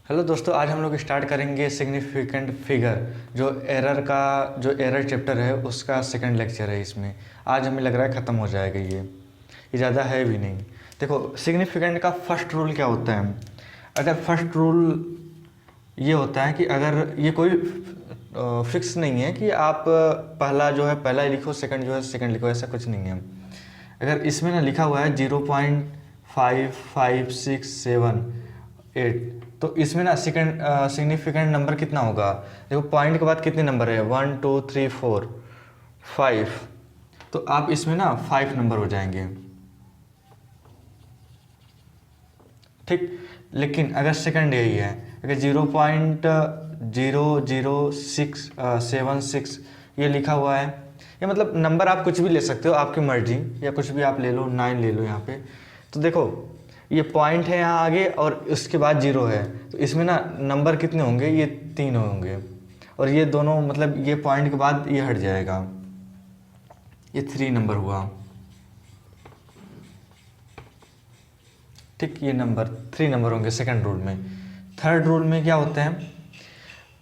Hello दोस्तों, आज हम लोग स्टार्ट करेंगे सिग्निफिकेंट फिगर। जो एरर चैप्टर है उसका सेकंड लेक्चर है। इसमें आज हमें लग रहा है ख़त्म हो जाएगा। ये ज़्यादा है भी नहीं। देखो, सिग्निफिकेंट का फर्स्ट रूल क्या होता है। अगर फर्स्ट रूल ये होता है कि अगर ये कोई फिक्स नहीं है कि आप पहला ही लिखो, सेकंड जो है सेकंड लिखो, ऐसा कुछ नहीं है। अगर इसमें ना लिखा हुआ है 0.5567 तो इसमें ना सेकंड सिग्निफिकेंट नंबर कितना होगा। देखो, पॉइंट के बाद कितने नंबर है, 1 2 3 4 5। तो आप इसमें ना 5 नंबर हो जाएंगे, ठीक। लेकिन अगर सेकंड यही है, अगर 0.00676 ये लिखा हुआ है, या मतलब नंबर आप कुछ भी ले सकते हो, आपकी मर्जी, या कुछ भी आप ले लो, 9 ले लो यहाँ पे। तो देखो, ये पॉइंट है यहाँ आगे और उसके बाद 0 है, तो इसमें ना नंबर कितने होंगे, ये 3 होंगे। और ये दोनों मतलब ये पॉइंट के बाद ये हट जाएगा, ये 3 नंबर हुआ, ठीक। ये नंबर 3 नंबर होंगे सेकंड रूल में। थर्ड रूल में क्या होते हैं,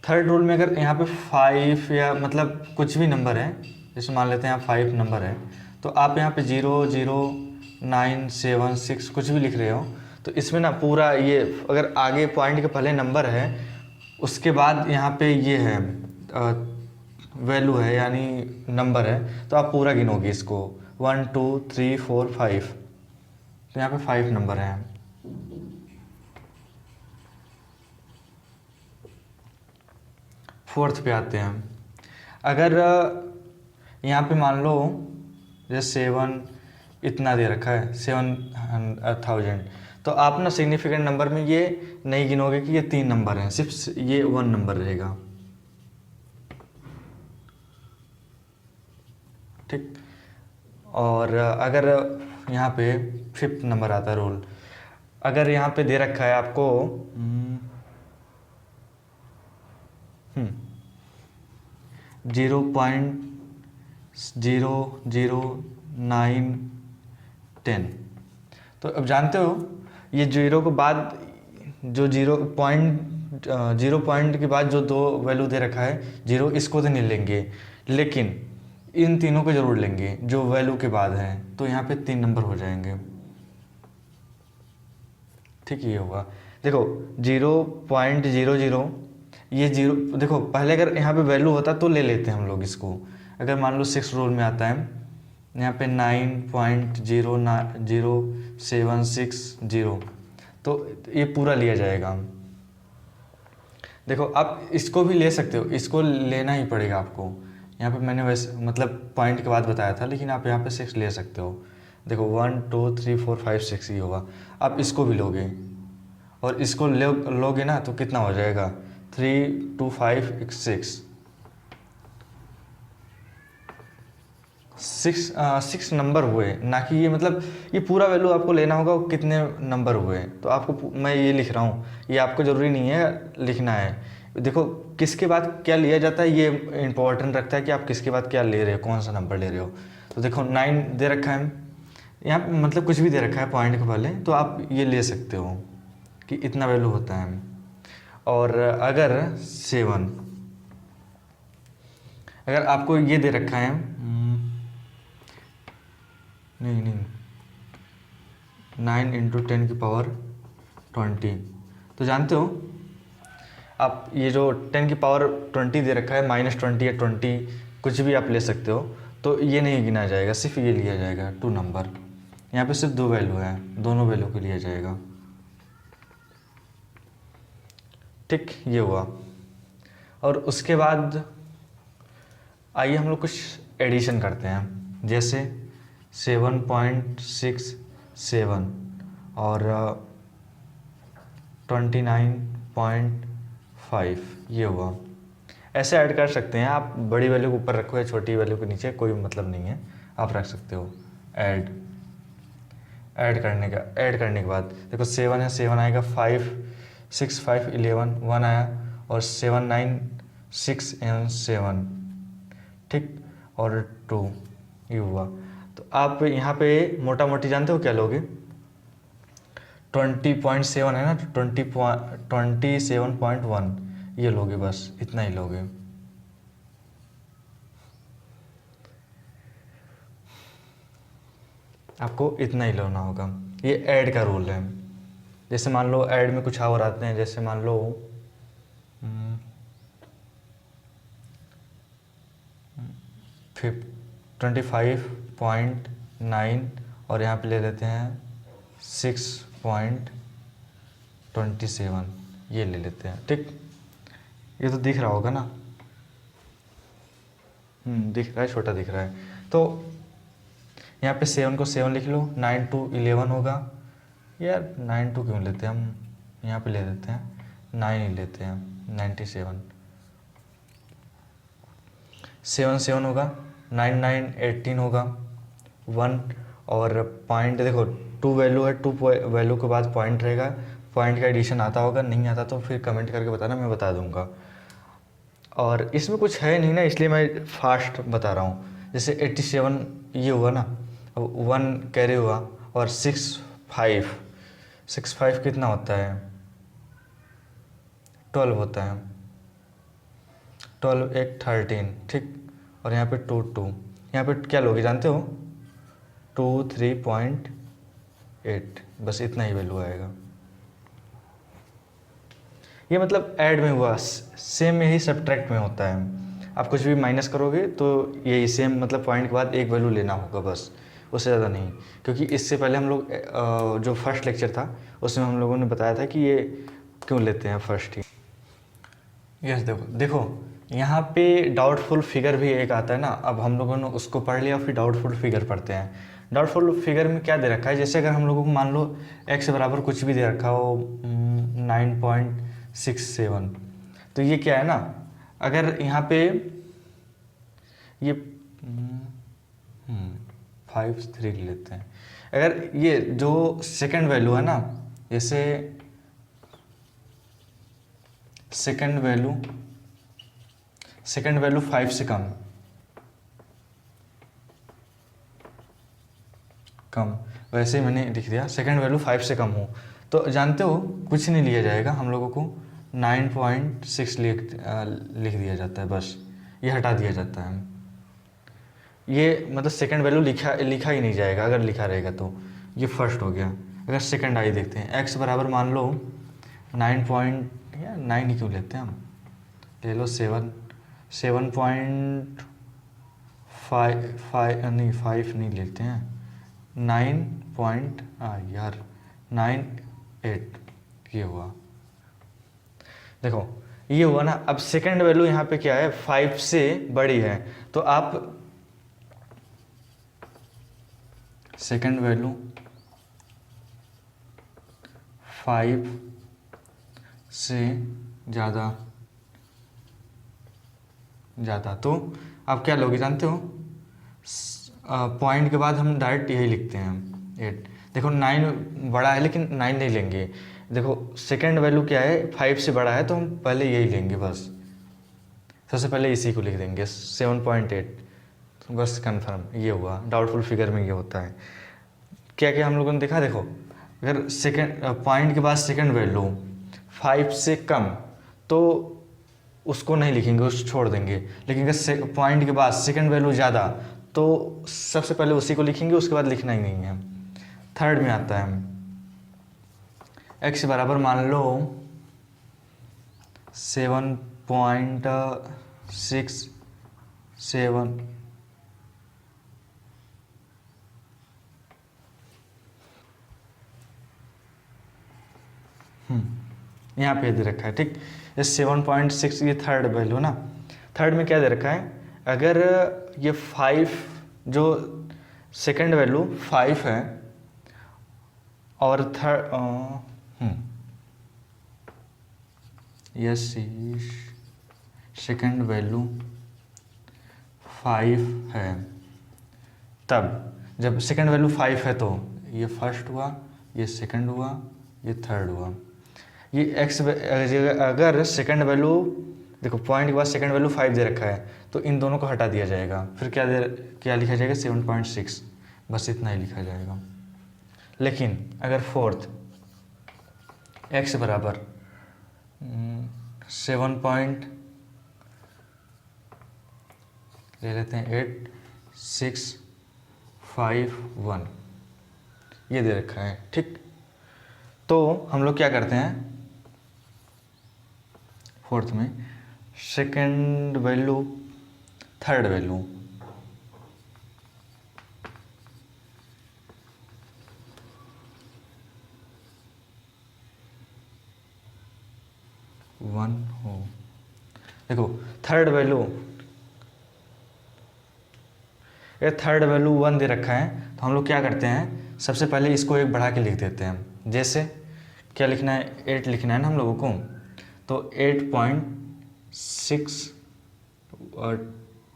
थर्ड रूल में अगर यहाँ पे 5 या मतलब कुछ भी नंबर है, जैसे मान लेते हैं यहाँ 5 नंबर है, तो आप यहाँ पे 00976 कुछ भी लिख रहे हो, तो इसमें ना पूरा ये अगर आगे पॉइंट के पहले नंबर है, उसके बाद यहाँ पे ये है वैल्यू है यानी नंबर है, तो आप पूरा गिनोगे इसको 1 2 3 4 5। तो यहाँ पे 5 नंबर हैं। फोर्थ पे आते हैं। अगर यहाँ पे मान लो जैसे 7 इतना दे रखा है, 7,000, तो आप ना सिग्निफिकेंट नंबर में ये नहीं गिनोगे कि ये 3 नंबर हैं, सिर्फ ये 1 नंबर रहेगा, ठीक। और अगर यहाँ पे 5th नंबर आता है रूल, अगर यहाँ पे दे रखा है आपको 0.00910, तो अब जानते हो ये जीरो के बाद जो 0 पॉइंट के बाद जो 2 वैल्यू दे रखा है 0, इसको तो नहीं लेंगे, लेकिन इन तीनों को जरूर लेंगे जो वैल्यू के बाद हैं, तो यहाँ पे 3 नंबर हो जाएंगे, ठीक। ये होगा, देखो 0.00, ये 0, देखो पहले अगर यहाँ पे वैल्यू होता तो ले लेते हैं हम लोग इसको। अगर मान लो 6 रूल में आता है यहाँ पे 9.00760, तो ये पूरा लिया जाएगा। देखो, आप इसको भी ले सकते हो, इसको लेना ही पड़ेगा आपको। यहाँ पे मैंने वैसे मतलब पॉइंट के बाद बताया था, लेकिन आप यहाँ पे 6 ले सकते हो। देखो 1 2 3 4 5 6 ही होगा। आप इसको भी लोगे और इसको लोगे ना, तो कितना हो जाएगा, 3 2 5 6 6 नंबर हुए, ना कि ये मतलब ये पूरा वैल्यू आपको लेना होगा कितने नंबर हुए। तो आपको मैं ये लिख रहा हूँ, ये आपको ज़रूरी नहीं है लिखना है। देखो, किसके बाद क्या लिया जाता है ये इंपॉर्टेंट रखता है कि आप किसके बाद क्या ले रहे हो, कौन सा नंबर ले रहे हो। तो देखो 9 दे रखा है यहाँ पे, मतलब कुछ भी दे रखा है पॉइंट के पहले, तो आप ये ले सकते हो कि इतना वैल्यू होता है। और अगर 7, अगर आपको ये दे रखा है नहीं 9 × 10⁻20, तो जानते हो आप ये जो 10⁻20 दे रखा है, -20 या 20 कुछ भी आप ले सकते हो, तो ये नहीं गिना जाएगा, सिर्फ ये लिया जाएगा 2 नंबर। यहाँ पे सिर्फ 2 वैल्यू है, दोनों वैल्यू को लिया जाएगा, ठीक। ये हुआ। और उसके बाद आइए हम लोग कुछ एडिशन करते हैं, जैसे 7.67 और 29.5, ये हुआ। ऐसे ऐड कर सकते हैं आप, बड़ी वैल्यू को ऊपर रखो या छोटी वैल्यू के नीचे, कोई मतलब नहीं है, आप रख सकते हो। ऐड करने के बाद देखो 7 है, 7 आएगा, 5 6 5 11 1 आया, और 7 9 6 and 7, ठीक। और 2, ये हुआ। तो आप यहाँ पे मोटा मोटी जानते हो क्या लोगे, 20.7 है ना, 27.1 ये लोगे, बस इतना ही लोगे। आपको इतना ही लेना होगा। ये ऐड का रूल है। जैसे मान लो ऐड में कुछ और आते हैं, जैसे मान लो 25.9 और यहाँ पे ले लेते हैं 6.27, ये ले लेते हैं। ठीक, ये तो दिख रहा होगा ना, दिख रहा है, छोटा दिख रहा है। तो यहाँ पे 7 को 7 लिख लो, 9 to 11 होगा। यार 9 to क्यों लेते हैं हम, यहाँ पे ले लेते हैं 9 ही लेते हैं, 97। 7 7 होगा, 9 9 18 होगा, 1 और पॉइंट देखो 2 वैल्यू है, 2 वैल्यू के बाद पॉइंट रहेगा। पॉइंट का एडिशन आता होगा, नहीं आता तो फिर कमेंट करके बताना, मैं बता दूंगा। और इसमें कुछ है नहीं ना, इसलिए मैं फास्ट बता रहा हूँ। जैसे 87 ये हुआ ना, 1 कैरी हुआ, और 6 5 कितना होता है, 12 होता है, 12 एक 13। ठीक, और यहाँ पे 2 2, यहाँ पे क्या लोगे जानते हो, 2 3.8, बस इतना ही वैल्यू आएगा। ये मतलब ऐड में हुआ, सेम यही सब्ट्रैक्ट में होता है। आप कुछ भी माइनस करोगे तो यही सेम, मतलब पॉइंट के बाद एक वैल्यू लेना होगा बस, उससे ज़्यादा नहीं। क्योंकि इससे पहले हम लोग जो फर्स्ट लेक्चर था उसमें हम लोगों ने बताया था कि ये क्यों लेते हैं फर्स्ट ही। यस, देखो यहाँ पे डाउटफुल फिगर भी एक आता है ना, अब हम लोगों ने उसको पढ़ लिया, फिर डाउटफुल फिगर पढ़ते हैं। डाउटफुल फिगर में क्या दे रखा है, जैसे अगर हम लोगों को मान लो x बराबर कुछ भी दे रखा हो 9.67, तो ये क्या है ना, अगर यहाँ पे ये 5 3 लेते हैं, अगर ये जो सेकंड वैल्यू है ना, जैसे सेकंड वैल्यू 5 से कम, वैसे ही मैंने लिख दिया, सेकंड वैल्यू 5 से कम हो, तो जानते हो कुछ नहीं लिया जाएगा, हम लोगों को 9.6 लिख दिया जाता है, बस ये हटा दिया जाता है। ये मतलब सेकंड वैल्यू लिखा ही नहीं जाएगा, अगर लिखा रहेगा तो। ये फर्स्ट हो गया। अगर सेकंड आई देखते हैं, x बराबर मान लो 9 ही क्यों लेते हैं हम, ले लो 7.5 नहीं, 5 नहीं लेते हैं, 9.8 ये हुआ। देखो ये हुआ ना, अब सेकंड वैल्यू यहाँ पे क्या है, 5 से बड़ी है, तो आप सेकंड वैल्यू 5 से ज़्यादा तो आप क्या लोगे जानते हो, पॉइंट के बाद हम डायरेक्ट यही लिखते हैं 8। देखो 9 बड़ा है लेकिन 9 नहीं लेंगे। देखो सेकंड वैल्यू क्या है, 5 से बड़ा है, तो हम पहले यही लेंगे, बस सबसे पहले इसी को लिख देंगे 7.8, बस कंफर्म। ये हुआ, डाउटफुल फिगर में ये होता है। क्या क्या हम लोगों ने देखा, देखो अगर सेकंड पॉइंट के बाद सेकंड वैल्यू 5 से कम, तो उसको नहीं लिखेंगे, उसको छोड़ देंगे। लेकिन अगर पॉइंट के बाद सेकंड वैल्यू ज़्यादा, तो सबसे पहले उसी को लिखेंगे, उसके बाद लिखना ही नहीं है। थर्ड में आता है x बराबर मान लो 7.67, यहाँ पे दे रखा है। ठीक, ये 7.6 ये थर्ड वैल्यू ना, थर्ड में क्या दे रखा है, अगर ये 5 जो सेकंड वैल्यू 5 है और थर्ड यस सेकंड वैल्यू 5 है, तब जब सेकंड वैल्यू 5 है तो ये फर्स्ट हुआ, ये सेकंड हुआ, ये थर्ड हुआ। ये x अगर सेकंड वैल्यू, देखो पॉइंट के बाद सेकंड वैल्यू 5 दे रखा है, तो इन दोनों को हटा दिया जाएगा, फिर क्या लिखा जाएगा 7.6, बस इतना ही लिखा जाएगा। लेकिन अगर फोर्थ x बराबर 7 ले लेते हैं 8651 ये दे रखा है। ठीक, तो हम लोग क्या करते हैं फोर्थ में, second value third value, one हो, देखो थर्ड वैल्यू, ये थर्ड वैल्यू 1 दे रखा है, तो हम लोग क्या करते हैं सबसे पहले इसको एक बढ़ा के लिख देते हैं। जैसे क्या लिखना है, 8 लिखना है ना हम लोगों को, तो 8.6 और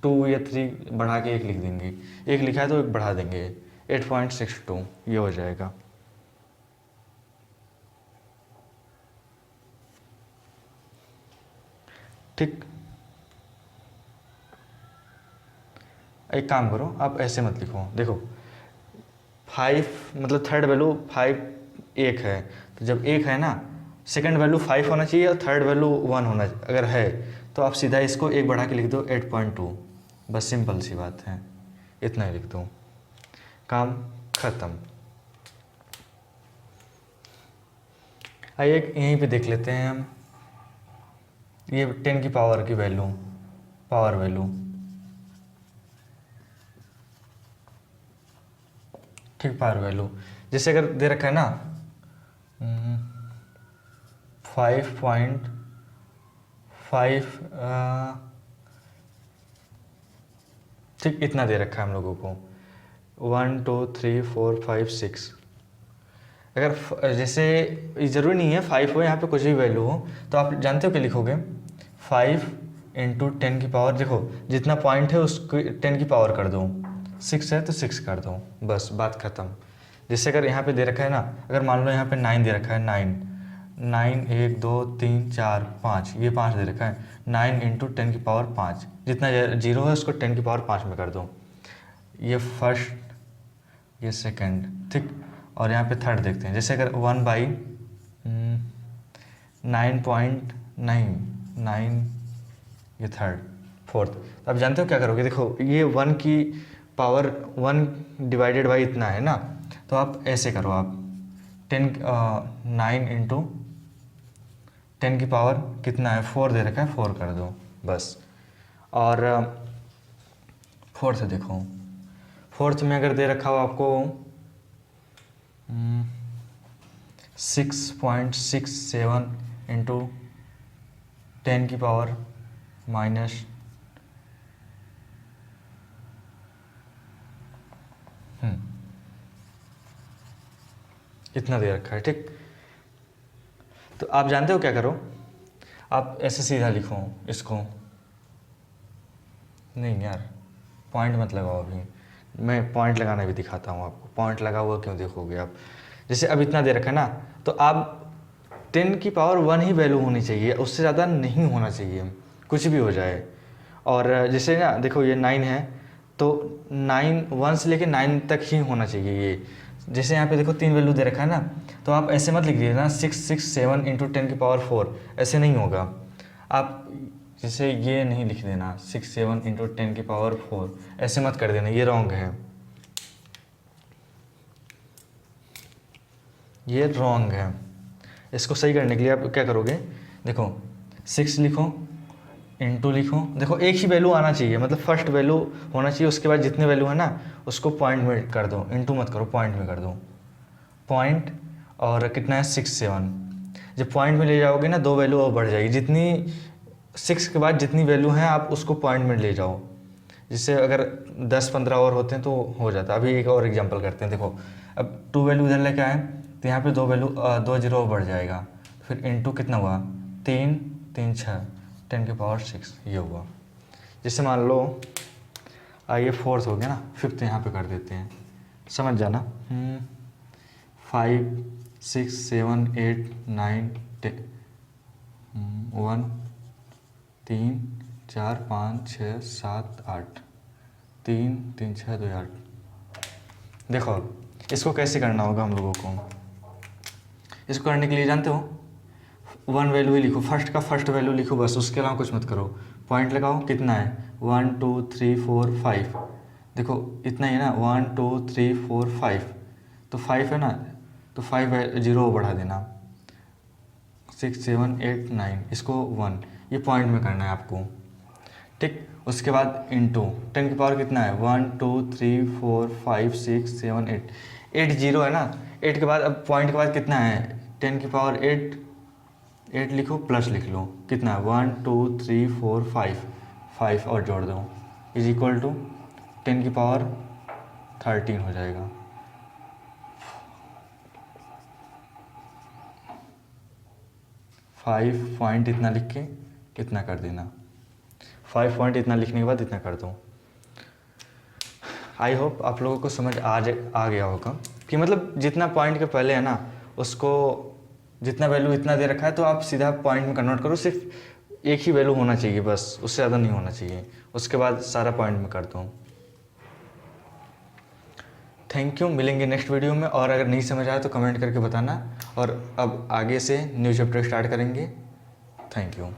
2 या 3 बढ़ा के एक लिख देंगे, एक लिखा है तो एक बढ़ा देंगे, 8.62 ये हो जाएगा। ठीक, एक काम करो आप ऐसे मत लिखो, देखो 5 मतलब थर्ड वैल्यू 5 एक है, तो जब एक है ना सेकंड वैल्यू 5 होना चाहिए और थर्ड वैल्यू 1 होना, अगर है तो आप सीधा इसको एक बढ़ा के लिख दो 8.2, बस सिंपल सी बात है, इतना ही लिख दो, काम ख़त्म। आइए यहीं पे देख लेते हैं हम, ये 10 की पावर की वैल्यू, पावर वैल्यू, ठीक, पावर वैल्यू जैसे अगर दे रखा है ना 5.5, ठीक इतना दे रखा है हम लोगों को, 1 2 3 4 5 6, अगर जैसे ज़रूरी नहीं है 5 हो, यहाँ पे कुछ भी वैल्यू हो, तो आप जानते हो क्या लिखोगे, 5 इंटू 10 की पावर, देखो जितना पॉइंट है उसको 10 की पावर कर दो, 6 है तो 6 कर दो, बस बात ख़त्म। जैसे अगर यहाँ पे दे रखा है ना, अगर मान लो यहाँ पे 9 दे रखा है, 9 1 2 3 4 5, ये 5 दे रखा है, 9 इंटू 10 की पावर 5, जितना जीरो है उसको 10 की पावर 5 में कर दो, ये फर्स्ट, ये सेकंड, ठीक, और यहाँ पे थर्ड देखते हैं, जैसे अगर 1/9.9, ये थर्ड, फोर्थ, तो आप जानते हो क्या करोगे, देखो ये 1 की पावर 1 डिवाइडेड बाई इतना है ना, तो आप ऐसे करो, आप 9 इंटू 10 की पावर कितना है, 4 दे रखा है, 4 कर दो बस। और फोर्थ देखो, फोर्थ में अगर दे रखा हो आपको 6.67 इंटू 10 की पावर माइनस इतना दे रखा है। ठीक, तो आप जानते हो क्या करो, आप ऐसे सीधा लिखो इसको, नहीं यार पॉइंट मत लगाओ, अभी मैं पॉइंट लगाना भी दिखाता हूँ आपको, पॉइंट लगा हुआ क्यों देखोगे आप, जैसे अब इतना दे रखा है ना, तो आप 10 की पावर 1 ही वैल्यू होनी चाहिए, उससे ज़्यादा नहीं होना चाहिए, कुछ भी हो जाए। और जैसे ना देखो ये 9 है, तो 9 1 से लेके 9 तक ही होना चाहिए ये, जैसे यहाँ पे देखो 3 वैल्यू दे रखा है ना, तो आप ऐसे मत लिख दीजिए ना 667 इंटू 10 की पावर 4, ऐसे नहीं होगा, आप जैसे ये नहीं लिख देना 67 इंटू 10 की पावर 4, ऐसे मत कर देना, ये रॉन्ग है, ये रॉन्ग है। इसको सही करने के लिए आप क्या करोगे, देखो 6 लिखो, इंटू लिखो, देखो एक ही वैल्यू आना चाहिए, मतलब फर्स्ट वैल्यू होना चाहिए, उसके बाद जितने वैल्यू है ना उसको पॉइंट में कर दो, इंटू मत करो, पॉइंट में कर दो, पॉइंट, और कितना है 67, जब पॉइंट में ले जाओगे ना 2 वैल्यू और बढ़ जाएगी, जितनी 6 के बाद जितनी वैल्यू है आप उसको पॉइंट में ले जाओ, जिससे अगर 10-15 और होते हैं तो हो जाता। अभी एक और एग्जांपल करते हैं, देखो अब 2 वैल्यू इधर लेके आए, तो यहाँ पे 2 वैल्यू 2 जीरो और बढ़ जाएगा, फिर इंटू कितना हुआ 3 3 6, 10 की पावर 6 ये हुआ। जैसे मान लो ये फोर्थ हो गया ना, फिफ्थ यहाँ पे कर देते हैं, समझ जाना, 5 6 7 8 9 10, 1 3 4 5 6 7 8, 3 3 6 2 8। देखो इसको कैसे करना होगा हम लोगों को, इसको करने के लिए जानते हो वन वैल्यू ही लिखो, फर्स्ट का फर्स्ट वैल्यू लिखो बस, उसके अलावा कुछ मत करो। पॉइंट लगाओ, कितना है 1 2 3 4 5, देखो इतना ही है ना 1 2 3 4 5, तो 5 है ना, तो 5 जीरो बढ़ा देना, 6 7 8 9, इसको 1, ये पॉइंट में करना है आपको, ठीक। उसके बाद इंटू 10 की पावर कितना है 1 2 3 4 5 6 7 8, 8 जीरो है ना, 8 के बाद अब पॉइंट के बाद कितना है 10 की पावर 8, 8 लिखो प्लस लिख लो, कितना है 1 2 3 4 5, 5 और जोड़ दो, इज इक्वल टू 10 की पावर 13 हो जाएगा। 5 पॉइंट इतना लिख के इतना कर देना, 5 पॉइंट इतना लिखने के बाद इतना कर दो। आई होप आप लोगों को समझ आ गया होगा कि मतलब जितना पॉइंट के पहले है ना, उसको जितना वैल्यू इतना दे रखा है तो आप सीधा पॉइंट में कन्वर्ट करो, सिर्फ एक ही वैल्यू होना चाहिए बस, उससे ज़्यादा नहीं होना चाहिए, उसके बाद सारा पॉइंट में कर दो। थैंक यू, मिलेंगे नेक्स्ट वीडियो में, और अगर नहीं समझ आया तो कमेंट करके बताना, और अब आगे से न्यू चैप्टर स्टार्ट करेंगे। Thank you.